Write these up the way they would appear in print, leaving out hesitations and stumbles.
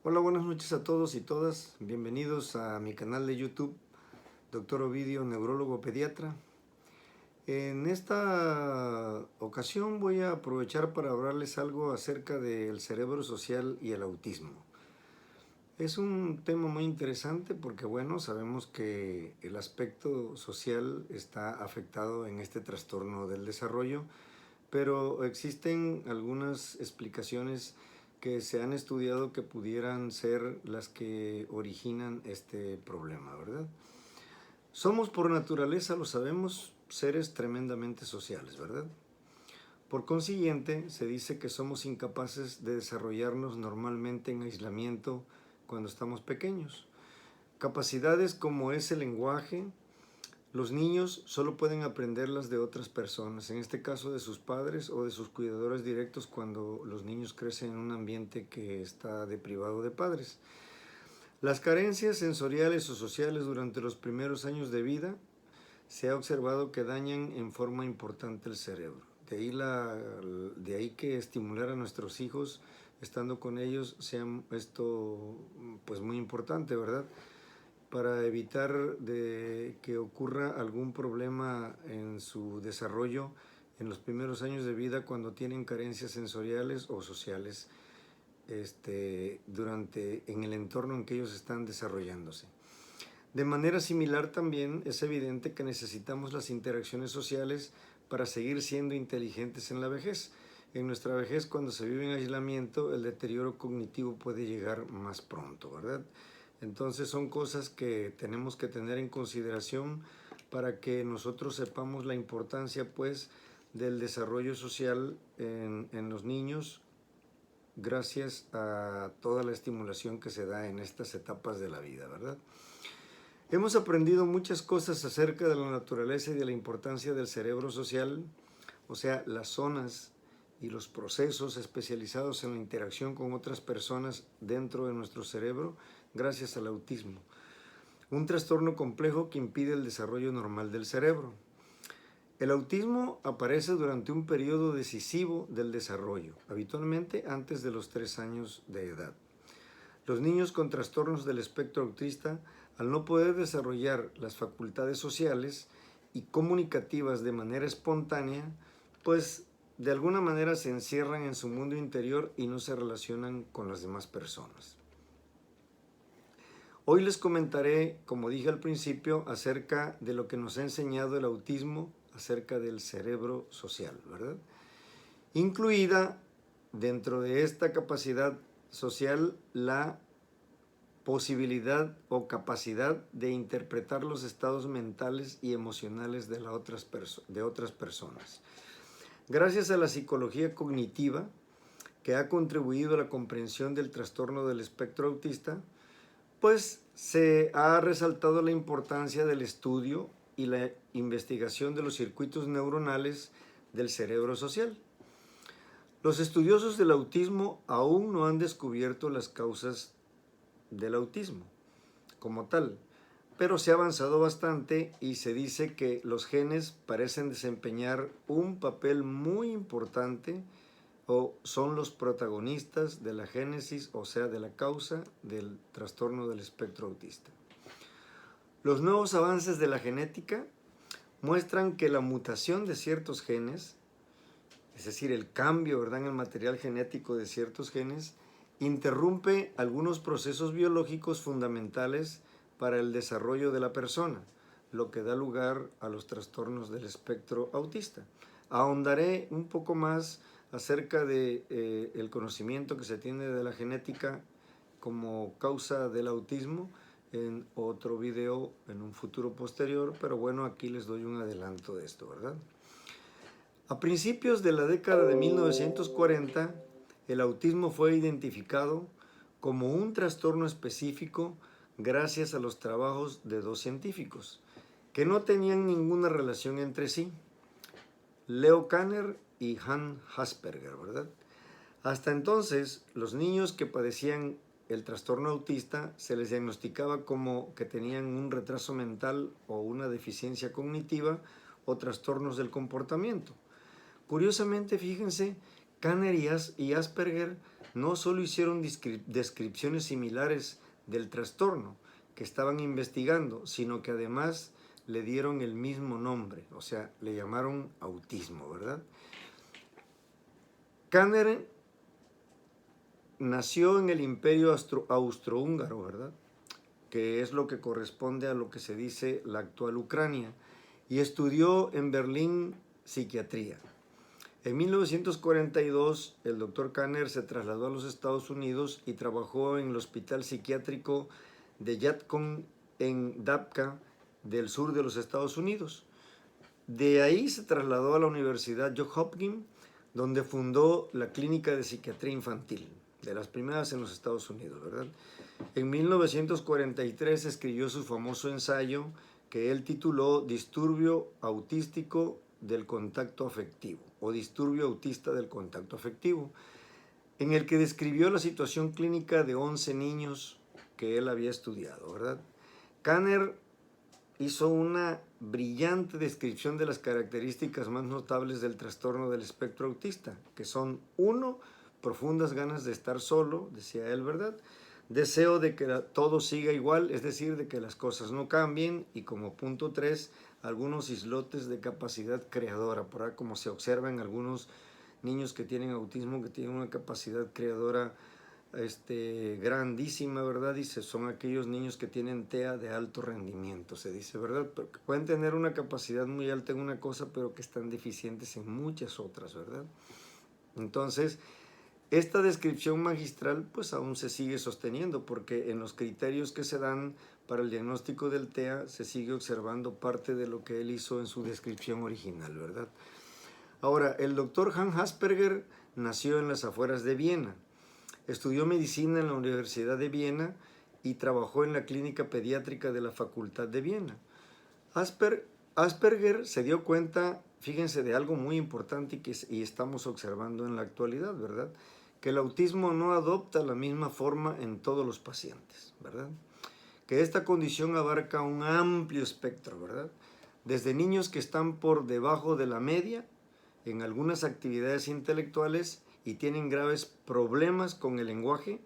Hola, buenas noches a todos y todas. Bienvenidos a mi canal de YouTube, Dr. Ovidio, neurólogo pediatra. En esta ocasión voy a aprovechar para hablarles algo acerca del cerebro social y el autismo. Es un tema muy interesante porque, bueno, sabemos que el aspecto social está afectado en este trastorno del desarrollo, pero existen algunas explicaciones que se han estudiado que pudieran ser las que originan este problema, ¿verdad? Somos por naturaleza, lo sabemos, seres tremendamente sociales, ¿verdad? Por consiguiente, se dice que somos incapaces de desarrollarnos normalmente en aislamiento cuando estamos pequeños. Capacidades como es el lenguaje, los niños solo pueden aprenderlas de otras personas, en este caso de sus padres o de sus cuidadores directos cuando los niños crecen en un ambiente que está deprivado de padres. Las carencias sensoriales o sociales durante los primeros años de vida se ha observado que dañan en forma importante el cerebro. De ahí que estimular a nuestros hijos estando con ellos sea esto pues muy importante, ¿verdad? Para evitar de que ocurra algún problema en su desarrollo en los primeros años de vida cuando tienen carencias sensoriales o sociales en el entorno en que ellos están desarrollándose. De manera similar también es evidente que necesitamos las interacciones sociales para seguir siendo inteligentes en la vejez. En nuestra vejez, cuando se vive en aislamiento, el deterioro cognitivo puede llegar más pronto, ¿verdad? Entonces son cosas que tenemos que tener en consideración para que nosotros sepamos la importancia, pues, del desarrollo social en los niños gracias a toda la estimulación que se da en estas etapas de la vida, ¿verdad? Hemos aprendido muchas cosas acerca de la naturaleza y de la importancia del cerebro social, o sea, las zonas y los procesos especializados en la interacción con otras personas dentro de nuestro cerebro gracias al autismo, un trastorno complejo que impide el desarrollo normal del cerebro. El autismo aparece durante un periodo decisivo del desarrollo, habitualmente antes de los 3 años de edad. Los niños con trastornos del espectro autista, al no poder desarrollar las facultades sociales y comunicativas de manera espontánea, pues de alguna manera se encierran en su mundo interior y no se relacionan con las demás personas. Hoy les comentaré, como dije al principio, acerca de lo que nos ha enseñado el autismo acerca del cerebro social, ¿verdad? Incluida dentro de esta capacidad social la posibilidad o capacidad de interpretar los estados mentales y emocionales de otras personas. Gracias a la psicología cognitiva, que ha contribuido a la comprensión del trastorno del espectro autista, pues se ha resaltado la importancia del estudio y la investigación de los circuitos neuronales del cerebro social. Los estudiosos del autismo aún no han descubierto las causas del autismo como tal, pero se ha avanzado bastante y se dice que los genes parecen desempeñar un papel muy importante o son los protagonistas de la génesis, o sea, de la causa del trastorno del espectro autista. Los nuevos avances de la genética muestran que la mutación de ciertos genes, es decir, el cambio, ¿verdad?, en el material genético de ciertos genes, interrumpe algunos procesos biológicos fundamentales para el desarrollo de la persona, lo que da lugar a los trastornos del espectro autista. Ahondaré un poco más acerca de el conocimiento que se tiene de la genética como causa del autismo en otro video en un futuro posterior, pero bueno, aquí les doy un adelanto de esto, ¿verdad? A principios de la década de 1940, el autismo fue identificado como un trastorno específico gracias a los trabajos de dos científicos que no tenían ninguna relación entre sí, Leo Kanner y Hans Asperger, ¿verdad? Hasta entonces, los niños que padecían el trastorno autista se les diagnosticaba como que tenían un retraso mental o una deficiencia cognitiva o trastornos del comportamiento. Curiosamente, fíjense, Kanner y Asperger no solo hicieron descripciones similares del trastorno que estaban investigando, sino que además le dieron el mismo nombre, o sea, le llamaron autismo, ¿verdad? Kanner nació en el Imperio Austrohúngaro, ¿verdad?, que es lo que corresponde a lo que se dice la actual Ucrania, y estudió en Berlín psiquiatría. En 1942, el doctor Kanner se trasladó a los Estados Unidos y trabajó en el Hospital Psiquiátrico de Yadkin en Dabka, del sur de los Estados Unidos. De ahí se trasladó a la Universidad Johns Hopkins, donde fundó la Clínica de Psiquiatría Infantil, de las primeras en los Estados Unidos, ¿verdad? En 1943 escribió su famoso ensayo que él tituló Disturbio autístico del contacto afectivo o disturbio autista del contacto afectivo, en el que describió la situación clínica de 11 niños que él había estudiado, ¿verdad? Kanner hizo una brillante descripción de las características más notables del trastorno del espectro autista, que son: 1, profundas ganas de estar solo, decía él, ¿verdad? Deseo de que todo siga igual, es decir, de que las cosas no cambien. Y como punto 3, algunos islotes de capacidad creadora, por ahí como se observa en algunos niños que tienen autismo, que tienen una capacidad creadora grandísima, ¿verdad? Dice, son aquellos niños que tienen TEA de alto rendimiento, se dice, ¿verdad? Porque pueden tener una capacidad muy alta en una cosa, pero que están deficientes en muchas otras, ¿verdad? Entonces, esta descripción magistral pues aún se sigue sosteniendo, porque en los criterios que se dan para el diagnóstico del TEA se sigue observando parte de lo que él hizo en su descripción original, ¿verdad? Ahora, el doctor Hans Asperger nació en las afueras de Viena. Estudió medicina en la Universidad de Viena y trabajó en la clínica pediátrica de la Facultad de Viena. Asperger se dio cuenta, fíjense, de algo muy importante y estamos observando en la actualidad, ¿verdad? Que el autismo no adopta la misma forma en todos los pacientes, ¿verdad? Que esta condición abarca un amplio espectro, ¿verdad? Desde niños que están por debajo de la media en algunas actividades intelectuales y tienen graves problemas con el lenguaje,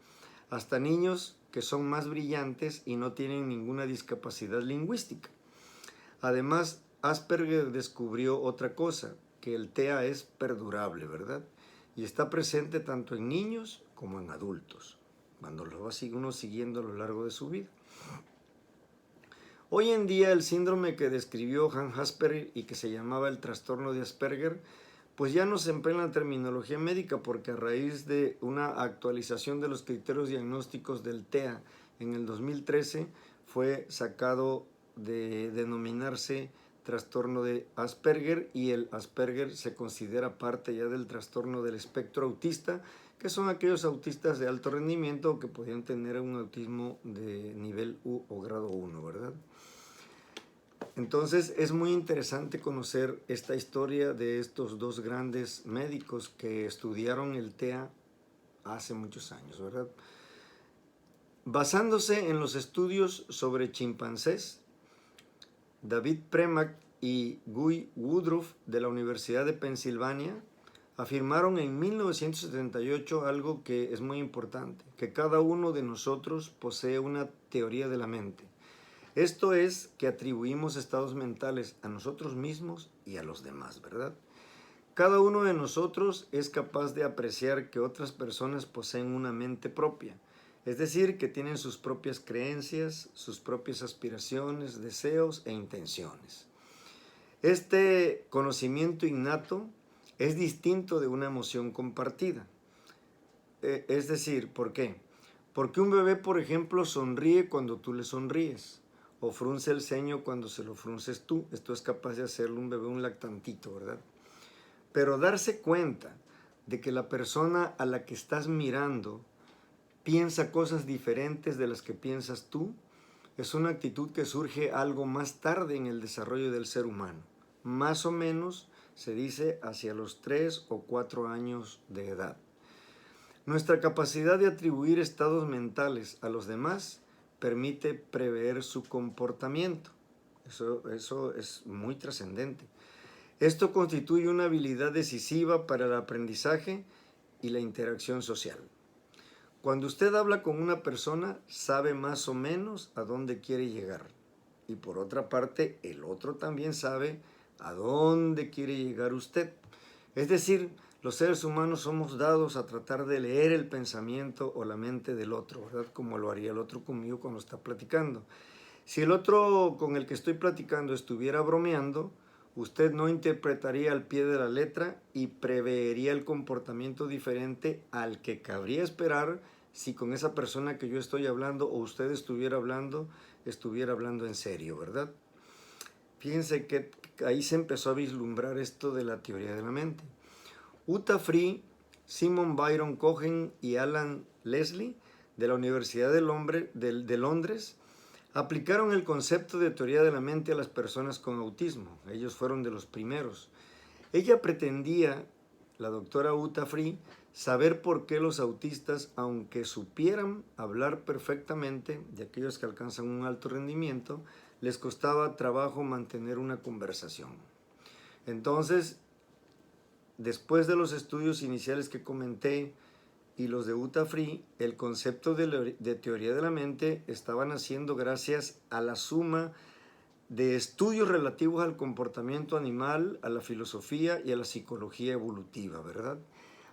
hasta niños que son más brillantes y no tienen ninguna discapacidad lingüística. Además, Asperger descubrió otra cosa, que el TEA es perdurable, ¿verdad? Y está presente tanto en niños como en adultos, cuando lo va uno siguiendo a lo largo de su vida. Hoy en día el síndrome que describió Hans Asperger y que se llamaba el trastorno de Asperger, pues ya no se emplea en la terminología médica, porque a raíz de una actualización de los criterios diagnósticos del TEA en el 2013 fue sacado de denominarse trastorno de Asperger, y el Asperger se considera parte ya del trastorno del espectro autista, que son aquellos autistas de alto rendimiento que podrían tener un autismo de nivel U o grado 1, ¿verdad? Entonces es muy interesante conocer esta historia de estos dos grandes médicos que estudiaron el TEA hace muchos años, ¿verdad? Basándose en los estudios sobre chimpancés, David Premack y Guy Woodruff de la Universidad de Pensilvania afirmaron en 1978 algo que es muy importante, que cada uno de nosotros posee una teoría de la mente. Esto es que atribuimos estados mentales a nosotros mismos y a los demás, ¿verdad? Cada uno de nosotros es capaz de apreciar que otras personas poseen una mente propia, es decir, que tienen sus propias creencias, sus propias aspiraciones, deseos e intenciones. Este conocimiento innato es distinto de una emoción compartida. Es decir, ¿por qué? Porque un bebé, por ejemplo, sonríe cuando tú le sonríes, o frunce el ceño cuando se lo frunces tú. Esto es capaz de hacerlo un bebé, un lactantito, ¿verdad? Pero darse cuenta de que la persona a la que estás mirando piensa cosas diferentes de las que piensas tú, es una actitud que surge algo más tarde en el desarrollo del ser humano. Más o menos, se dice, hacia los 3 o 4 años de edad. Nuestra capacidad de atribuir estados mentales a los demás permite prever su comportamiento. Eso es muy trascendente. Esto constituye una habilidad decisiva para el aprendizaje y la interacción social. Cuando usted habla con una persona, sabe más o menos a dónde quiere llegar. Y por otra parte, el otro también sabe a dónde quiere llegar usted. Es decir, los seres humanos somos dados a tratar de leer el pensamiento o la mente del otro, ¿verdad? Como lo haría el otro conmigo cuando está platicando. Si el otro con el que estoy platicando estuviera bromeando, usted no interpretaría al pie de la letra y preveería el comportamiento diferente al que cabría esperar si con esa persona que yo estoy hablando o usted estuviera hablando en serio, ¿verdad? Fíjense que ahí se empezó a vislumbrar esto de la teoría de la mente. Uta Free, Simon Byron Cohen y Alan Leslie de la Universidad de Londres aplicaron el concepto de teoría de la mente a las personas con autismo. Ellos fueron de los primeros. Ella pretendía, la doctora Uta Free, saber por qué los autistas, aunque supieran hablar perfectamente, de aquellos que alcanzan un alto rendimiento, les costaba trabajo mantener una conversación. Entonces, después de los estudios iniciales que comenté y los de Uta Free, el concepto de teoría de la mente estaba naciendo gracias a la suma de estudios relativos al comportamiento animal, a la filosofía y a la psicología evolutiva, ¿verdad?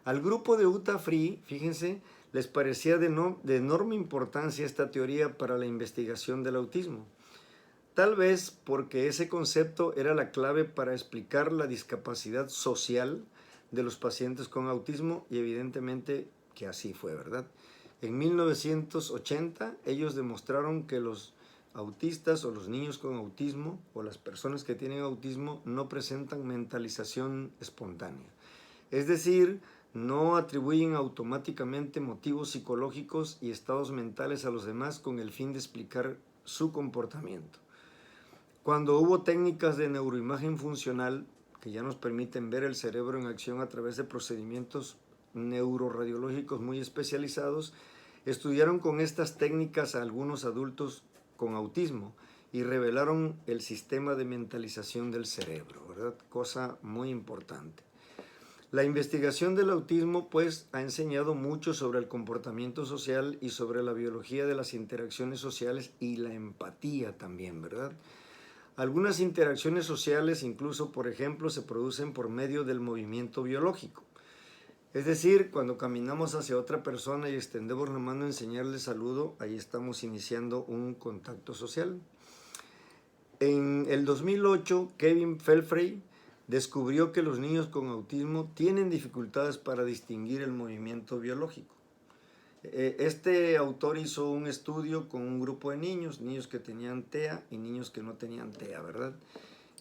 Al grupo de Uta Free, fíjense, les parecía de enorme importancia esta teoría para la investigación del autismo. Tal vez porque ese concepto era la clave para explicar la discapacidad social de los pacientes con autismo y evidentemente que así fue, ¿verdad? En 1980 ellos demostraron que los autistas o los niños con autismo o las personas que tienen autismo no presentan mentalización espontánea. Es decir, no atribuyen automáticamente motivos psicológicos y estados mentales a los demás con el fin de explicar su comportamiento. Cuando hubo técnicas de neuroimagen funcional que ya nos permiten ver el cerebro en acción a través de procedimientos neuroradiológicos muy especializados, estudiaron con estas técnicas a algunos adultos con autismo y revelaron el sistema de mentalización del cerebro, ¿verdad? Cosa muy importante. La investigación del autismo, pues, ha enseñado mucho sobre el comportamiento social y sobre la biología de las interacciones sociales y la empatía también, ¿verdad? Algunas interacciones sociales, incluso, por ejemplo, se producen por medio del movimiento biológico. Es decir, cuando caminamos hacia otra persona y extendemos la mano a enseñarle saludo, ahí estamos iniciando un contacto social. En el 2008, Kevin Felfrey descubrió que los niños con autismo tienen dificultades para distinguir el movimiento biológico. Este autor hizo un estudio con un grupo de niños que tenían TEA y niños que no tenían TEA, ¿verdad?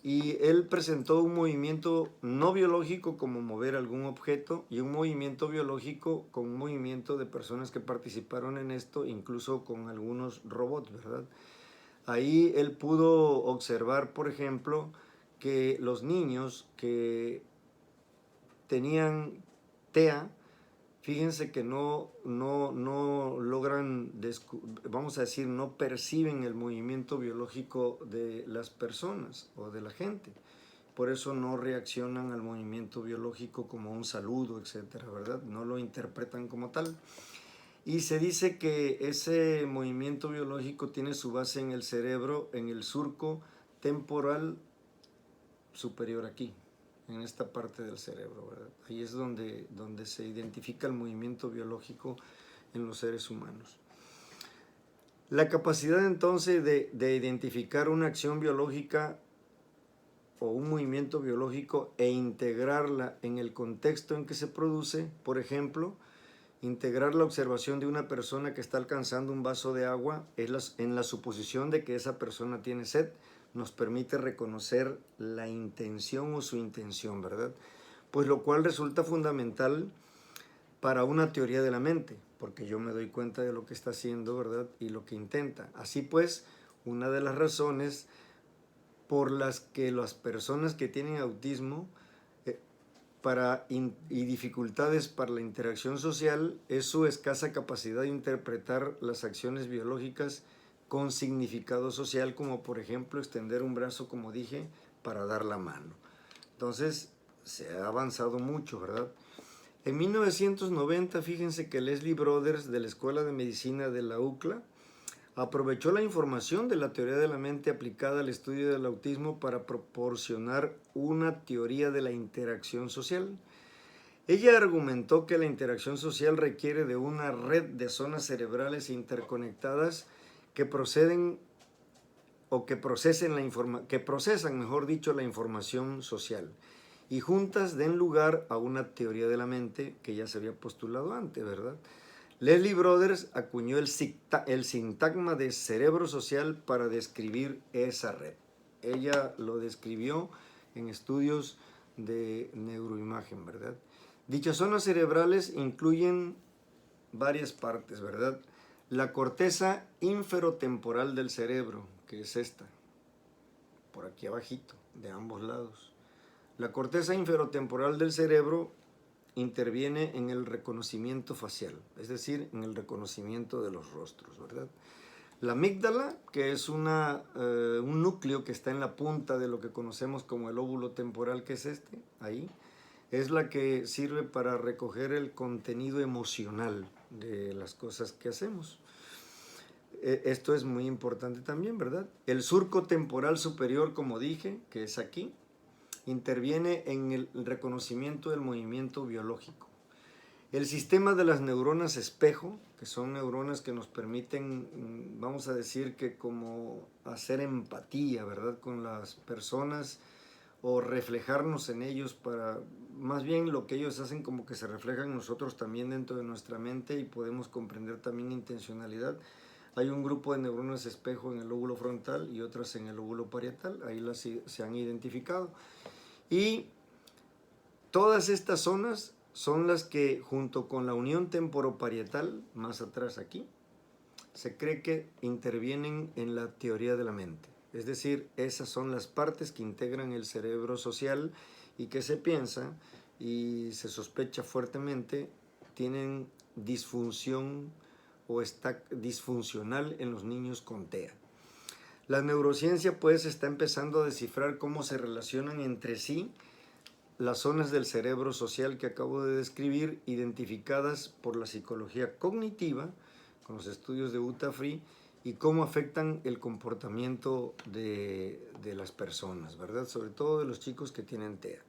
Y él presentó un movimiento no biológico como mover algún objeto y un movimiento biológico con un movimiento de personas que participaron en esto, incluso con algunos robots, ¿verdad? Ahí él pudo observar, por ejemplo, que los niños que tenían TEA, fíjense que no logran, vamos a decir, no perciben el movimiento biológico de las personas o de la gente. Por eso no reaccionan al movimiento biológico como un saludo, etcétera, ¿verdad? No lo interpretan como tal. Y se dice que ese movimiento biológico tiene su base en el cerebro, en el surco temporal superior aquí, en esta parte del cerebro, ¿verdad? Ahí es donde se identifica el movimiento biológico en los seres humanos. La capacidad entonces de identificar una acción biológica o un movimiento biológico e integrarla en el contexto en que se produce, por ejemplo, integrar la observación de una persona que está alcanzando un vaso de agua en la suposición de que esa persona tiene sed, nos permite reconocer la intención o su intención, ¿verdad? Pues lo cual resulta fundamental para una teoría de la mente, porque yo me doy cuenta de lo que está haciendo, ¿verdad? Y lo que intenta. Así pues, una de las razones por las que las personas que tienen autismo y dificultades para la interacción social es su escasa capacidad de interpretar las acciones biológicas con significado social, como por ejemplo extender un brazo, como dije, para dar la mano. Entonces, se ha avanzado mucho, ¿verdad? En 1990, fíjense que Leslie Brothers de la Escuela de Medicina de la UCLA aprovechó la información de la teoría de la mente aplicada al estudio del autismo para proporcionar una teoría de la interacción social. Ella argumentó que la interacción social requiere de una red de zonas cerebrales interconectadas que proceden o que procesan mejor dicho, la información social y juntas den lugar a una teoría de la mente que ya se había postulado antes, ¿verdad? Leslie Brothers acuñó el sintagma de cerebro social para describir esa red. Ella lo describió en estudios de neuroimagen, ¿verdad? Dichas zonas cerebrales incluyen varias partes, ¿verdad? La corteza inferotemporal del cerebro, que es esta, por aquí abajito, de ambos lados. La corteza inferotemporal del cerebro interviene en el reconocimiento facial, es decir, en el reconocimiento de los rostros, ¿verdad? La amígdala, que es un núcleo que está en la punta de lo que conocemos como el óvulo temporal, que es este, ahí, es la que sirve para recoger el contenido emocional de las cosas que hacemos. Esto es muy importante también, ¿verdad? El surco temporal superior, como dije, que es aquí, interviene en el reconocimiento del movimiento biológico. El sistema de las neuronas espejo, que son neuronas que nos permiten, vamos a decir que como hacer empatía, ¿verdad?, con las personas o reflejarnos en ellos para, más bien lo que ellos hacen como que se reflejan nosotros también dentro de nuestra mente y podemos comprender también intencionalidad. Hay un grupo de neuronas espejo en el lóbulo frontal y otras en el lóbulo parietal, ahí se han identificado. Y todas estas zonas son las que, junto con la unión temporoparietal, más atrás aquí, se cree que intervienen en la teoría de la mente. Es decir, esas son las partes que integran el cerebro social y que se piensa y se sospecha fuertemente tienen disfunción o está disfuncional en los niños con TEA. La neurociencia pues está empezando a descifrar cómo se relacionan entre sí las zonas del cerebro social que acabo de describir, identificadas por la psicología cognitiva, con los estudios de Uta Free, y cómo afectan el comportamiento de las personas, ¿verdad? Sobre todo de los chicos que tienen TEA.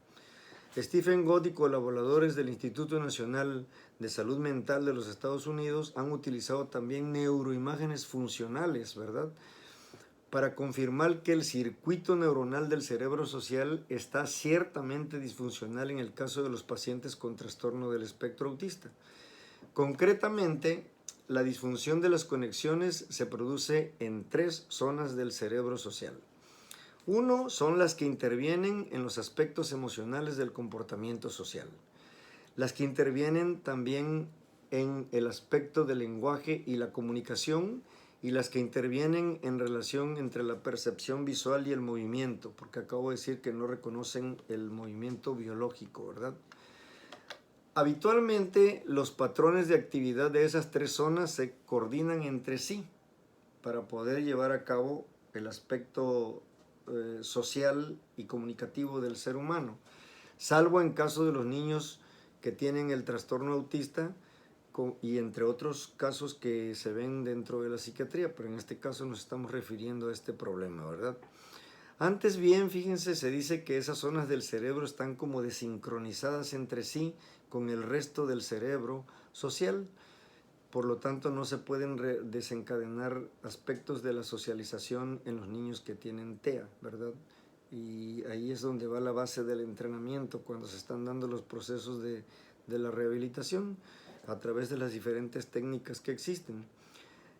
Stephen Gott y colaboradores del Instituto Nacional de Salud Mental de los Estados Unidos han utilizado también neuroimágenes funcionales, ¿verdad?, para confirmar que el circuito neuronal del cerebro social está ciertamente disfuncional en el caso de los pacientes con trastorno del espectro autista. Concretamente, la disfunción de las conexiones se produce en 3 zonas del cerebro social. Uno son las que intervienen en los aspectos emocionales del comportamiento social. Las que intervienen también en el aspecto del lenguaje y la comunicación, y las que intervienen en relación entre la percepción visual y el movimiento, porque acabo de decir que no reconocen el movimiento biológico, ¿verdad? Habitualmente los patrones de actividad de esas 3 zonas se coordinan entre sí para poder llevar a cabo el aspecto social y comunicativo del ser humano, salvo en caso de los niños que tienen el trastorno autista, y entre otros casos que se ven dentro de la psiquiatría, pero en este caso nos estamos refiriendo a este problema, ¿verdad? Antes bien, fíjense, se dice que esas zonas del cerebro están como desincronizadas entre sí con el resto del cerebro social, por lo tanto no se pueden desencadenar aspectos de la socialización en los niños que tienen TEA, ¿verdad? Y ahí es donde va la base del entrenamiento, cuando se están dando los procesos de la rehabilitación a través de las diferentes técnicas que existen.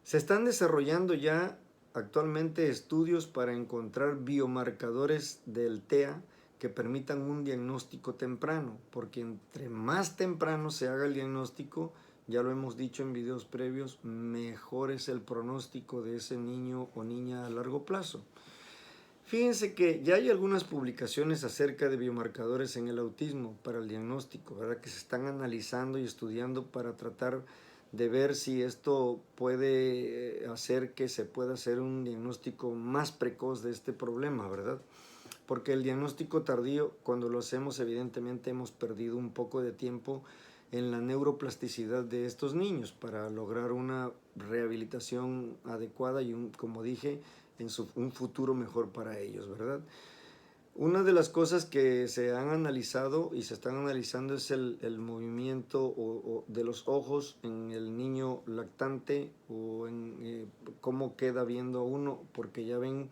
Se están desarrollando ya actualmente estudios para encontrar biomarcadores del TEA que permitan un diagnóstico temprano, porque entre más temprano se haga el diagnóstico, ya lo hemos dicho en videos previos, mejor es el pronóstico de ese niño o niña a largo plazo. Fíjense que ya hay algunas publicaciones acerca de biomarcadores en el autismo para el diagnóstico, ¿verdad?, que se están analizando y estudiando para tratar de ver si esto puede hacer que se pueda hacer un diagnóstico más precoz de este problema, ¿verdad? Porque el diagnóstico tardío, cuando lo hacemos, evidentemente hemos perdido un poco de tiempo en la neuroplasticidad de estos niños para lograr una rehabilitación adecuada y, como dije, un futuro mejor para ellos, ¿verdad? Una de las cosas que se han analizado y se están analizando es el movimiento de los ojos en el niño lactante o en cómo queda viendo uno, porque ya ven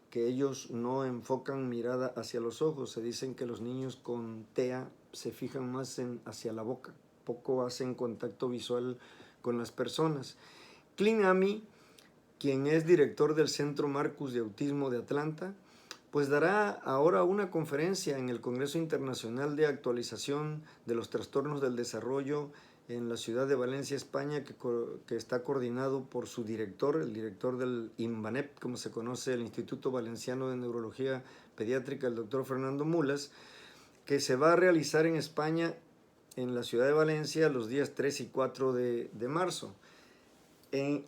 que ellos no enfocan mirada hacia los ojos. Se dicen que los niños con TEA se fijan más hacia la boca, poco hacen contacto visual con las personas. Clint Amy, quien es director del Centro Marcus de Autismo de Atlanta, pues dará ahora una conferencia en el Congreso Internacional de Actualización de los Trastornos del Desarrollo en la ciudad de Valencia, España, que está coordinado por su director, el director del INVANEP, como se conoce, el Instituto Valenciano de Neurología Pediátrica, el doctor Fernando Mulas, que se va a realizar en España, en la ciudad de Valencia, los días 3 y 4 de marzo.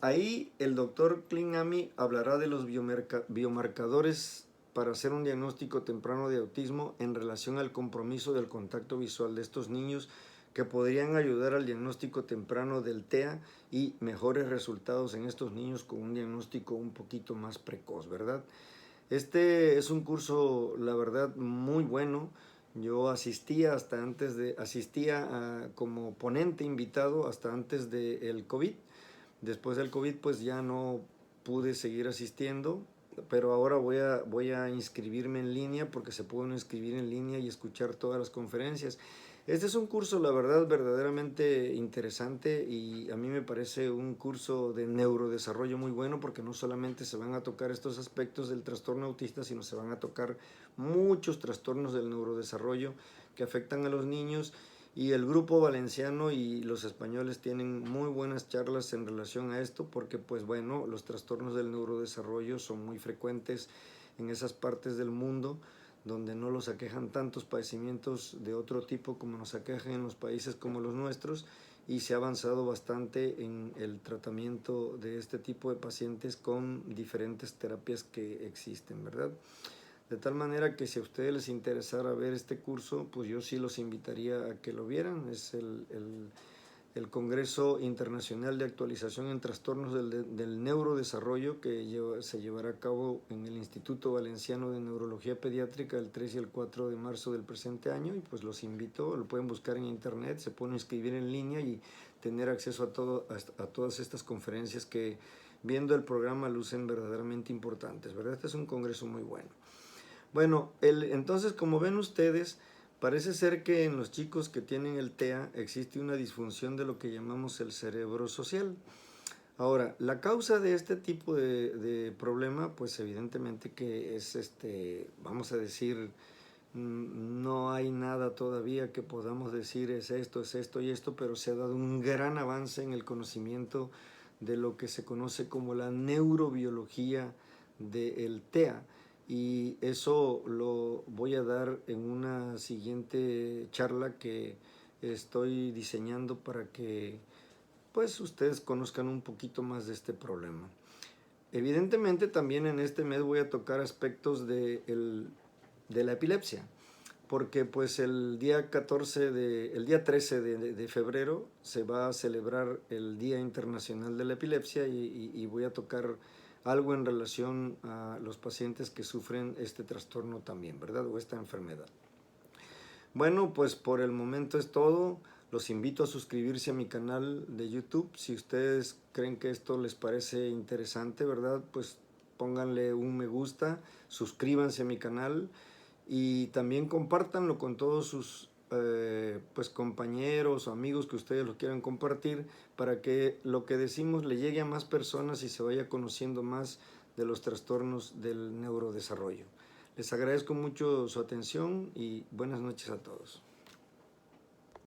Ahí el doctor Clint Amy hablará de los biomarcadores para hacer un diagnóstico temprano de autismo en relación al compromiso del contacto visual de estos niños, que podrían ayudar al diagnóstico temprano del TEA y mejores resultados en estos niños con un diagnóstico un poquito más precoz, ¿verdad? Este es un curso, la verdad, muy bueno. Yo asistía como ponente invitado hasta antes del COVID. Después del COVID pues ya no pude seguir asistiendo, pero ahora voy a inscribirme en línea, porque se puede inscribir en línea y escuchar todas las conferencias. Este es un curso, la verdad, verdaderamente interesante, y a mí me parece un curso de neurodesarrollo muy bueno, porque no solamente se van a tocar estos aspectos del trastorno autista, sino se van a tocar muchos trastornos del neurodesarrollo que afectan a los niños. Y el grupo valenciano y los españoles tienen muy buenas charlas en relación a esto, porque pues bueno, los trastornos del neurodesarrollo son muy frecuentes en esas partes del mundo donde no los aquejan tantos padecimientos de otro tipo como nos aquejan en los países como los nuestros, y se ha avanzado bastante en el tratamiento de este tipo de pacientes con diferentes terapias que existen, ¿verdad? De tal manera que si a ustedes les interesara ver este curso, pues yo sí los invitaría a que lo vieran. Es el Congreso Internacional de Actualización en Trastornos del Neurodesarrollo, que se llevará a cabo en el Instituto Valenciano de Neurología Pediátrica el 3 y el 4 de marzo del presente año. Y pues los invito, lo pueden buscar en internet, se pueden inscribir en línea y tener acceso a todas estas conferencias que, viendo el programa, lucen verdaderamente importantes, ¿verdad? Este es un congreso muy bueno. Bueno, entonces, como ven ustedes, parece ser que en los chicos que tienen el TEA existe una disfunción de lo que llamamos el cerebro social. Ahora, la causa de este tipo de problema, pues evidentemente que es, vamos a decir, no hay nada todavía que podamos decir es esto y esto, pero se ha dado un gran avance en el conocimiento de lo que se conoce como la neurobiología del TEA. Y eso lo voy a dar en una siguiente charla que estoy diseñando para que pues ustedes conozcan un poquito más de este problema. Evidentemente también en este mes voy a tocar aspectos de la epilepsia, porque pues el día 13 de febrero se va a celebrar el Día Internacional de la Epilepsia, y voy a tocar algo en relación a los pacientes que sufren este trastorno también, ¿verdad? O esta enfermedad. Bueno, pues por el momento es todo. Los invito a suscribirse a mi canal de YouTube. Si ustedes creen que esto les parece interesante, ¿verdad? Pues pónganle un me gusta, suscríbanse a mi canal y también compártanlo con todos sus pues compañeros o amigos que ustedes lo quieran compartir, para que lo que decimos le llegue a más personas y se vaya conociendo más de los trastornos del neurodesarrollo. Les agradezco mucho su atención y buenas noches a todos.